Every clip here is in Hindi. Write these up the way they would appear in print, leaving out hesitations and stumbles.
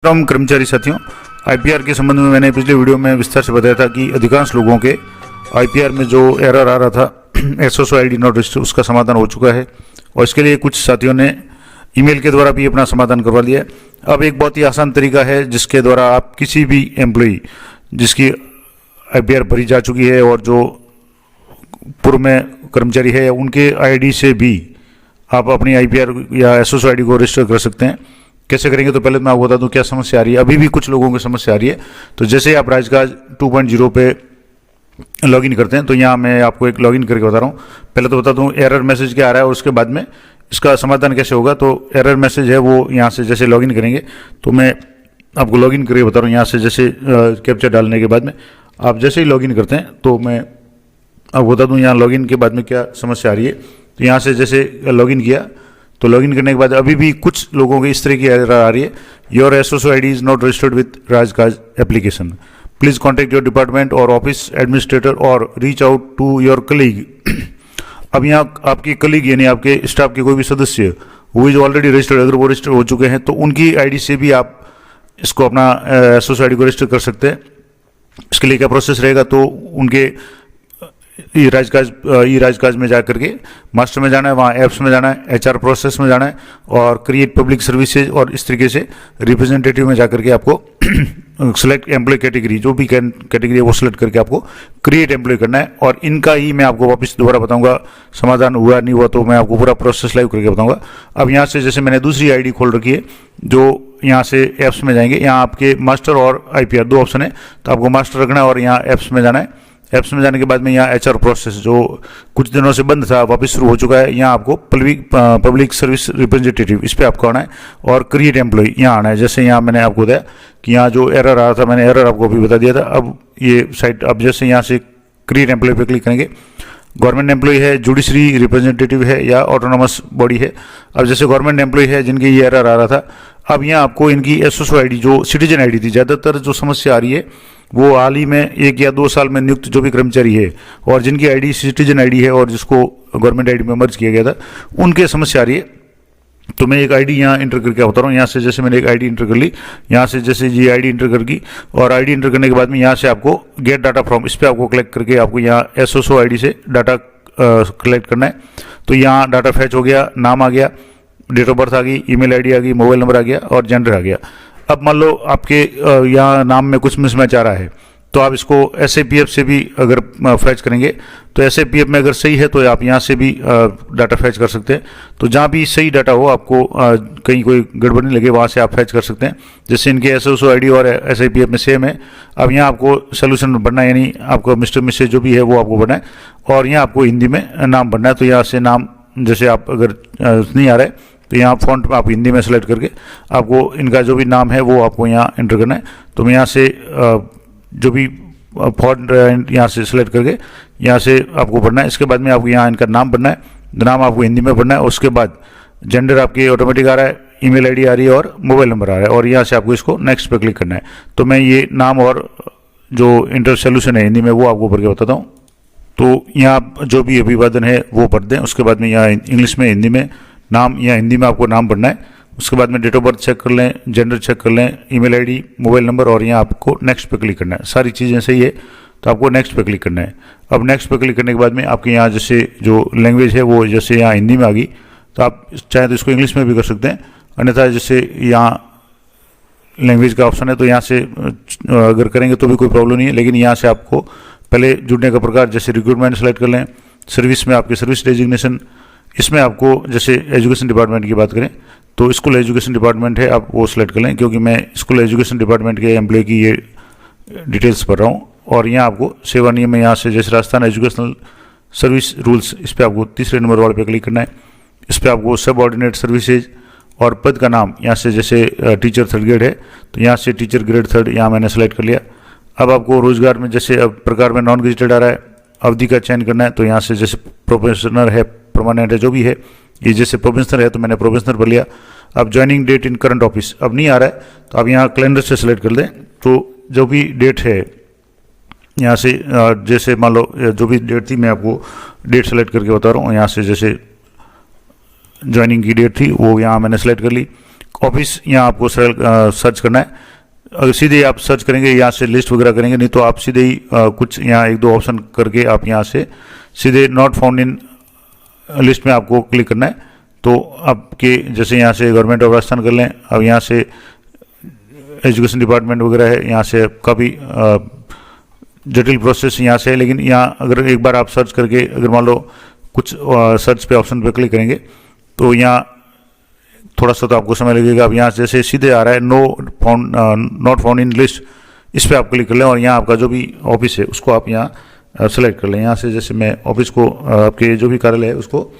नमस्कार कर्मचारी साथियों, आईपीआर के संबंध में मैंने पिछले वीडियो में विस्तार से बताया था कि अधिकांश लोगों के आईपीआर में जो एरर आ रहा था एसओसो आईडी नॉट रजिस्टर्ड, उसका समाधान हो चुका है और इसके लिए कुछ साथियों ने ईमेल के द्वारा भी अपना समाधान करवा लिया है। अब एक बहुत ही आसान तरीका है जिसके द्वारा आप किसी भी एम्प्लॉई जिसकी आईपीआर भरी जा चुकी है और जो पूर्व में कर्मचारी है उनके आईडी से भी आप अपनी आईपीआर या एसओसो आईडी को रजिस्टर कर सकते हैं। कैसे करेंगे तो पहले मैं आपको बता दूं क्या समस्या आ रही है। अभी भी कुछ लोगों की समस्या आ रही है। तो जैसे आप राजकाज 2.0 पे लॉगिन करते हैं तो यहाँ मैं आपको एक लॉगिन करके बता रहा हूँ। पहले तो बता दूं एरर मैसेज क्या आ रहा है और उसके बाद में इसका समाधान कैसे होगा। तो एरर मैसेज है वो यहाँ से जैसे लॉगिन करेंगे तो मैं आपको लॉगिन करके बता रहा हूँ। यहाँ से जैसे कैप्चा डालने के बाद में आप जैसे ही लॉगिन करते हैं तो मैं आपको बता दूँ यहाँ लॉगिन के बाद में क्या समस्या आ रही है। तो यहाँ से जैसे लॉगिन किया तो लॉगिन करने के बाद अभी भी कुछ लोगों की इस तरह की एरर आ रही है। Your SSO ID is not registered with Rajkaj application, please contact your department or office administrator or reach out to your colleague. अब यहाँ आपकी कलीग यानी आपके स्टाफ के कोई भी सदस्य वो इज ऑलरेडी रजिस्टर्ड, अगर वो रजिस्टर हो चुके हैं तो उनकी आईडी से भी आप इसको अपना एसओसो आईडी को रजिस्टर कर सकते हैं। इसके लिए क्या प्रोसेस रहेगा तो उनके ई राजकाज में जा करके मास्टर में जाना है, वहाँ एप्स में जाना है, एचआर प्रोसेस में जाना है और क्रिएट पब्लिक सर्विसेज और इस तरीके से रिप्रेजेंटेटिव में जा करके आपको सेलेक्ट एम्प्लॉय कैटेगरी, जो भी कैटेगरी है वो सेलेक्ट करके आपको क्रिएट एम्प्लॉय करना है। और इनका ही मैं आपको वापस दोबारा बताऊंगा, समाधान हुआ नहीं हुआ तो मैं आपको पूरा प्रोसेस लाइव करके बताऊंगा। अब यहाँ से जैसे मैंने दूसरी आईडी खोल रखी है, जो यहाँ से एप्स में जाएंगे, यहाँ आपके मास्टर और आईपीआर दो ऑप्शन है, तो आपको मास्टर रखना है और यहाँ एप्स में जाना है। एप्स में जाने के बाद में यहाँ एचआर प्रोसेस जो कुछ दिनों से बंद था वापस शुरू हो चुका है। यहाँ आपको पब्लिक सर्विस रिप्रेजेंटेटिव इस पर आपको आना है और क्रिएट एम्प्लॉय यहाँ आना है। जैसे यहाँ मैंने आपको बताया कि यहाँ जो एरर आ रहा था मैंने एरर आपको अभी बता दिया था। अब ये साइट अब जैसे यहाँ से क्रिएट एम्प्लॉय पे क्लिक करेंगे, गवर्नमेंट एम्प्लॉय है, जुडिशरी रिप्रेजेंटेटिव है या ऑटोनोमस बॉडी है। अब जैसे गवर्नमेंट एम्प्लॉय है जिनके ये एरर आ रहा था, अब यहाँ आपको इनकी एसओसो आईडी जो सिटीजन आईडी थी, ज़्यादातर जो समस्या आ रही है वो हाल ही में 1 या 2 साल में नियुक्त जो भी कर्मचारी है और जिनकी आईडी सिटीजन आईडी है और जिसको गवर्नमेंट आईडी में मर्ज किया गया था उनके समस्या आ रही है। तो मैं एक आईडी यहाँ इंटर करके बता रहा हूँ। यहाँ से जैसे मैंने एक आईडी इंटर कर ली, यहाँ से जैसे ये आईडी इंटर कर दी और आईडी इंटर करने के बाद में यहाँ से आपको गेट डाटा फ्रॉम इस पर आपको कलेक्ट करके आपको यहाँ एसओसो आईडी से डाटा कलेक्ट करना है। तो यहाँ डाटा फैच हो गया, नाम आ गया, डेट ऑफ बर्थ आ गई, ईमेल आईडी आ गई, मोबाइल नंबर आ गया और जेंडर आ गया। अब मान लो आपके यहाँ नाम में कुछ मिसमैच आ रहा है तो आप इसको एसएपीएफ से भी अगर फैच करेंगे तो एसएपीएफ में अगर सही है तो आप यहाँ से भी डाटा फैच कर सकते हैं। तो जहाँ भी सही डाटा हो, आपको कहीं कोई गड़बड़ नहीं लगे, वहाँ से आप फैच कर सकते हैं। जैसे इनके एसओसो आईडी और एसआईपीएफ में सेम है। अब यहाँ आपको सोल्यूशन भरना है, यानी आपको मिस्टर मिसेज जो भी है वो आपको भरना है और यहाँ आपको हिंदी में नाम भरना है। तो यहाँ से नाम जैसे आप अगर नहीं आ रहा है तो यहाँ फॉन्ट आप हिंदी में सेलेक्ट करके आपको इनका जो भी नाम है वो आपको यहाँ एंटर करना है। तो मैं यहाँ से जो भी फॉन्ट यहाँ से सेलेक्ट करके यहाँ से आपको भरना है। इसके बाद में आपको यहाँ इनका नाम भरना है, नाम आपको हिंदी में भरना है। उसके बाद जेंडर आपके ऑटोमेटिक आ रहा है, ईमेल आईडी आ रही है और मोबाइल नंबर आ रहा है और यहाँ से आपको इसको नेक्स्ट पे क्लिक करना है। तो मैं ये नाम और जो इंटर सोल्यूशन है हिंदी में वो आपको भर के बताता हूँ। तो यहाँ जो भी अभिवादन है वो भर दें। उसके बाद में यहाँ इंग्लिश में, हिंदी में नाम या हिंदी में आपको नाम भरना है। उसके बाद में डेट ऑफ बर्थ चेक कर लें, जेंडर चेक कर लें, ईमेल आईडी, मोबाइल नंबर और यहाँ आपको नेक्स्ट पे क्लिक करना है। सारी चीज़ें सही है तो आपको नेक्स्ट पे क्लिक करना है। अब नेक्स्ट पे क्लिक करने के बाद में आपके यहाँ जैसे जो लैंग्वेज है वो जैसे यहाँ हिंदी में आ गई तो आप चाहे तो इसको इंग्लिश में भी कर सकते हैं, अन्यथा जैसे यहाँ लैंग्वेज का ऑप्शन है तो यहाँ से अगर करेंगे तो भी कोई प्रॉब्लम नहीं है। लेकिन यहाँ से आपको पहले जुड़ने का प्रकार जैसे रिक्रूटमेंट सेलेक्ट कर लें, सर्विस में आपके सर्विस डेजिग्नेशन, इसमें आपको जैसे एजुकेशन डिपार्टमेंट की बात करें तो स्कूल एजुकेशन डिपार्टमेंट है, आप वो सिलेक्ट कर लें क्योंकि मैं स्कूल एजुकेशन डिपार्टमेंट के एम्प्लॉय की ये डिटेल्स भर रहा हूँ। और यहाँ आपको सेवा नियम में यहाँ से जैसे राजस्थान एजुकेशनल सर्विस रूल्स, इस पर आपको तीसरे नंबर वाले पे क्लिक करना है। इस पर आपको सब ऑर्डिनेट सर्विसेज और पद का नाम यहाँ से जैसे टीचर 3rd ग्रेड है तो यहाँ से टीचर ग्रेड 3rd यहाँ मैंने सेलेक्ट कर लिया। अब आपको रोजगार में जैसे अब प्रकार में नॉन गेजेटेड आ रहा है, अवधि का चयन करना है तो यहाँ से जैसे प्रोफेशनल है, परमानेंट है, जो भी है, ये जैसे प्रोफेशनल है तो मैंने प्रोफेशनल भर लिया। अब ज्वाइनिंग डेट इन करंट ऑफिस अब नहीं आ रहा है तो आप यहाँ कैलेंडर से सिलेक्ट कर दें। तो जो भी डेट है यहाँ से जैसे मान लो जो भी डेट थी मैं आपको डेट सेलेक्ट करके बता रहा हूँ। यहाँ से जैसे ज्वाइनिंग की डेट थी वो यहाँ मैंने सेलेक्ट कर ली। ऑफिस यहाँ आपको सर्च करना है। अगर सीधे आप सर्च करेंगे यहाँ से लिस्ट वगैरह करेंगे, नहीं तो आप सीधे ही कुछ यहाँ एक दो ऑप्शन करके आप यहाँ से सीधे नॉट फाउंड इन लिस्ट में आपको क्लिक करना है। तो आपके जैसे यहाँ से गवर्नमेंट ऑफ राजस्थान कर लें, अब यहाँ से एजुकेशन डिपार्टमेंट वगैरह है, यहाँ से काफ़ी जटिल प्रोसेस यहाँ से है। लेकिन यहाँ अगर एक बार आप सर्च करके अगर मान लो कुछ सर्च पे ऑप्शन पे क्लिक करेंगे तो यहाँ थोड़ा सा तो आपको समय लगेगा। अब यहाँ जैसे सीधे आ रहा है नॉट फाउंड इन लिस्ट, इस पर आप क्लिक कर लें और यहाँ आपका जो भी ऑफिस है उसको आप यहाँ सेलेक्ट कर लें। यहाँ से जैसे मैं ऑफिस को आपके जो भी कार्यालय है उसको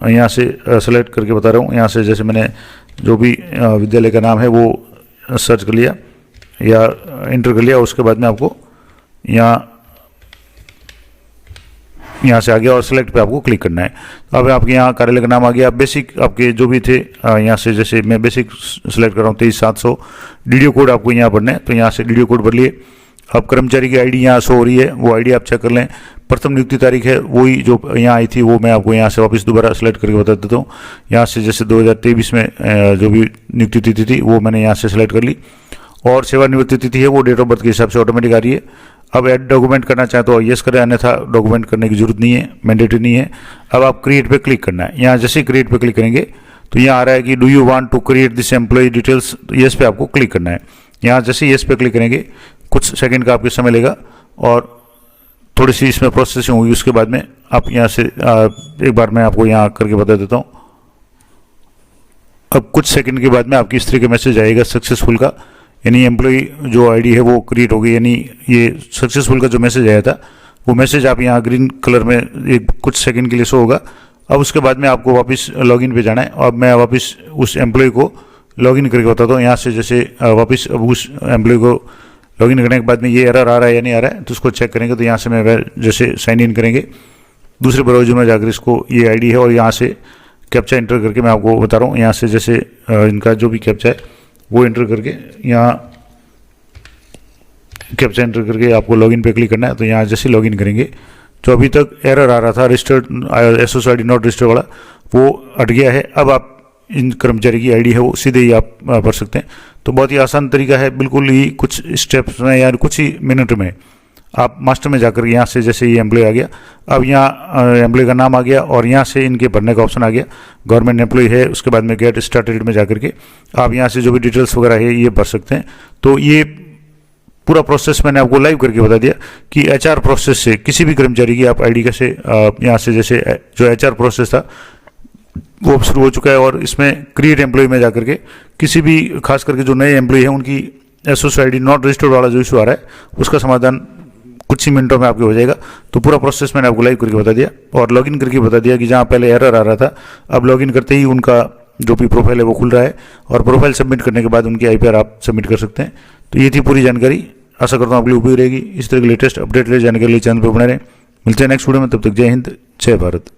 यहाँ से सेलेक्ट करके बता रहा हूँ। यहाँ से जैसे मैंने जो भी विद्यालय का नाम है वो सर्च कर लिया या इंटर कर लिया, उसके बाद में आपको यहाँ से आ गया और सेलेक्ट पे आपको क्लिक करना है। अब आपके यहाँ कार्यालय का नाम आ गया। बेसिक आपके जो भी थे यहाँ से जैसे मैं बेसिक सेलेक्ट कर रहा हूँ 23700, डीडीओ कोड आपको यहाँ भरना है, तो यहाँ से डीडीओ कोड भर लिए। अब कर्मचारी की आईडी यहाँ शो हो रही है, वो आईडी आप चेक कर लें। प्रथम नियुक्ति तारीख है वही जो यहाँ आई थी, वो मैं आपको यहाँ से वापस दोबारा सेलेक्ट करके बता देता हूँ। यहाँ से जैसे 2023 में जो भी नियुक्ति तिथि थी वो मैंने यहाँ से सेलेक्ट कर ली और सेवानिवृत्ति तिथि है वो डेट ऑफ बर्थ के हिसाब से ऑटोमेटिक आ रही है। अब ऐड डॉक्यूमेंट करना चाहें तो यस करें, अन्यथा डॉक्यूमेंट करने की जरूरत नहीं है, मैंडेटरी नहीं है। अब आप क्रिएट पे क्लिक करना है। यहाँ जैसे क्रिएट पे क्लिक करेंगे तो यहाँ आ रहा है कि do you want to create this employ details, yes पे आपको क्लिक करना है। यहाँ जैसे यस पे क्लिक करेंगे कुछ सेकंड का आपके समय लेगा और थोड़ी सी इसमें प्रोसेसिंग होगी। उसके बाद में आप यहाँ से एक बार मैं आपको यहाँ करके बता देता हूँ। अब कुछ सेकंड के बाद में आपकी इस तरह का मैसेज आएगा सक्सेसफुल का, यानी एम्प्लॉय जो आईडी है वो क्रिएट हो गई, यानी ये सक्सेसफुल का जो मैसेज आया था वो मैसेज आप यहाँ ग्रीन कलर में एक कुछ सेकंड के लिए शो होगा। अब उसके बाद में आपको वापस लॉगिन पे जाना है और मैं वापस उस एम्प्लॉय को लॉगिन करके बताता हूँ। यहाँ से जैसे वापस अब उस एम्प्लॉय को लॉगिन करने के बाद में ये एरर आ रहा है या नहीं आ रहा है तो उसको चेक करेंगे। तो यहाँ से मैं जैसे साइन इन करेंगे दूसरे ब्राउज़र में जाकर इसको ये आईडी है और यहाँ से कैप्चा एंटर करके मैं आपको बता रहा हूँ। यहाँ से जैसे इनका जो भी कैप्चा है वो एंटर करके यहाँ कैप्चा एंटर करके आपको लॉगिन पे क्लिक करना है। तो यहाँ जैसे लॉगिन करेंगे जो अभी तक एरर आ रहा था registered Asus ID not registered वाला वो हट गया है। अब आप इन कर्मचारी की आईडी है वो सीधे ही आप भर सकते हैं। तो बहुत ही आसान तरीका है, बिल्कुल ही कुछ स्टेप्स में या कुछ ही मिनट में आप मास्टर में जाकर यहाँ से जैसे ये एम्प्लॉय आ गया, अब यहाँ एम्प्लॉय का नाम आ गया और यहाँ से इनके भरने का ऑप्शन आ गया। गवर्नमेंट एम्प्लॉय है, उसके बाद में गेट स्टार्टेड में जाकर के आप यहाँ से जो भी डिटेल्स वगैरह है ये भर सकते हैं। तो ये पूरा प्रोसेस मैंने आपको लाइव करके बता दिया कि एचआर प्रोसेस से किसी भी कर्मचारी की आप आईडी कैसे यहाँ से जैसे जो एचआर प्रोसेस था वो शुरू हो चुका है और इसमें क्रिएट एम्प्लॉय में जाकर के किसी भी खास करके जो नए एम्प्लॉय हैं उनकी एसोस आईडी नॉट रजिस्टर्ड वाला जो इशू आ रहा है उसका समाधान कुछ ही मिनटों में आपके हो जाएगा। तो पूरा प्रोसेस मैंने आपको लाइव करके बता दिया और लॉगिन करके बता दिया कि जहाँ पहले एरर आ रहा था अब लॉगिन करते ही उनका जो भी प्रोफाइल है वो खुल रहा है और प्रोफाइल सबमिट करने के बाद उनकी आईपीआर आप सबमिट कर सकते हैं। तो ये थी पूरी जानकारी, आशा करता हूँ आपके लिए उपयोगी रहेगी। इस तरह की लेटेस्ट अपडेट ले जानकारी के लिए चैनल पर बने रहें। मिलते हैं नेक्स्ट वीडियो में, तब तक जय हिंद जय भारत।